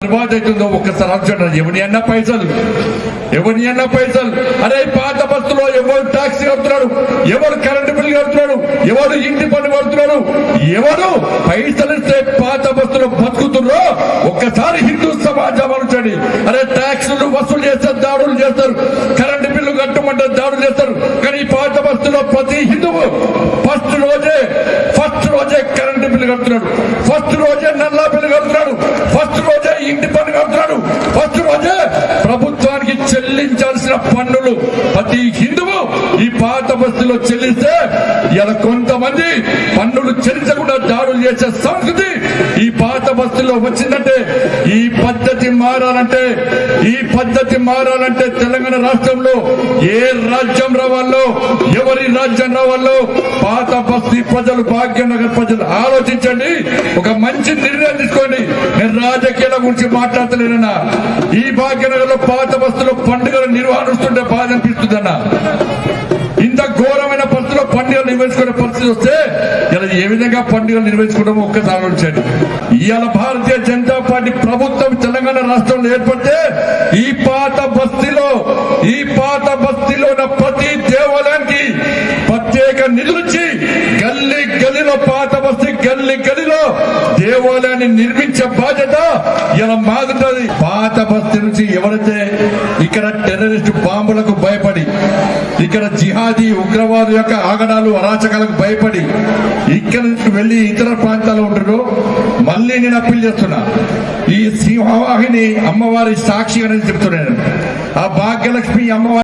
బర్బాద్ అవుతుందో ఒక్కసారి ఆలోచన. ఎవరి అన్న పైసలు అరే పాత బస్సులో ఎవరు టాక్సీ కడుతున్నాడు, ఎవరు కరెంటు బిల్లు కడుతున్నాడు, ఎవరు ఇంటి పన్ను కడుతున్నాడు, ఎవరు పైసలు ఇస్తే పాత బస్సులో బతుకుతున్నారో ఒక్కసారి హిందూ సమాజం ఆలోచండి. అరే ట్యాక్సులు వసూలు చేస్తారు, దాడులు చేస్తారు, కరెంటు బిల్లు కట్టమంటే దాడులు చేస్తారు. కానీ పాత బస్సులో ప్రతి హిందువు ఫస్ట్ రోజే కరెంటు బిల్లు కడుతున్నాడు, ఫస్ట్ రోజే నల్లా బిల్లు కడుతున్నాడు, ఫస్ట్ రోజే ఇంటి పన్ను కడుతున్నాడు, ఫస్ట్ రోజే ప్రభుత్వానికి చెల్లించాల్సిన పన్నులు ప్రతి హిందువు ఈ పాత బస్తీలో చెల్లిస్తే ఇలా కొంతమంది పన్నులు చెల్లించకుండా దాడులు చేసే సంస్కృతి ఈ పాత బస్తీలో వచ్చిందంటే ఈ పద్ధతి మారాలంటే తెలంగాణ రాష్ట్రంలో ఏ రాజ్యం రావాలో, ఎవరి రాజ్యం రావాలో పాత బస్తీ ప్రజలు, భాగ్యనగర్ ప్రజలు ఆలోచించండి. ఒక మంచి నిర్ణయం తీసుకోండి. నేను రాజకీయాల గురించి మాట్లాడతలేనన్నా, ఈ భాగ్యనగర్ లో పాత బస్సులో పండుగల నిర్వహిస్తుంటే బాధ అనిపిస్తుందన్నా. ఇంత ఘోరమైన పరిస్థితిలో పండుగలు నిర్వహించుకునే పరిస్థితి వస్తే ఇలా ఏ విధంగా పండుగలు నిర్వహించుకుంటామో ఒక్కసారి ఆలోచించండి. ఇవాళ భారతీయ జనతా పార్టీ ప్రభుత్వం తెలంగాణ రాష్ట్రంలో ఏర్పడితే ఈ పాత బస్తీలో ఉన్న ప్రతి దేవాలయానికి ప్రత్యేక నిధులిచ్చి గల్లీలో పాత బస్తీ గల్లీలో దేవాలయాన్ని నిర్మించే బాధ్యత ఇలా మాగుతుంది. పాత బస్తీ నుంచి ఎవరైతే ఇక్కడ టెర్రరిస్టు బాంబులకు భయపడి, ఇక్కడ జిహాదీ ఉగ్రవాదు యొక్క ఆగడాలు అరాచకాలకు భయపడి ఇక్కడ నుంచి వెళ్లి ఇతర ప్రాంతాల్లో ఉంటారో మళ్ళీ నేను అప్పీల్ చేస్తున్నా. ఈ సింహవాహిని అమ్మవారి సాక్షిగా చెప్తున్నాను. ఆ భాగ్యలక్ష్మి అమ్మవారి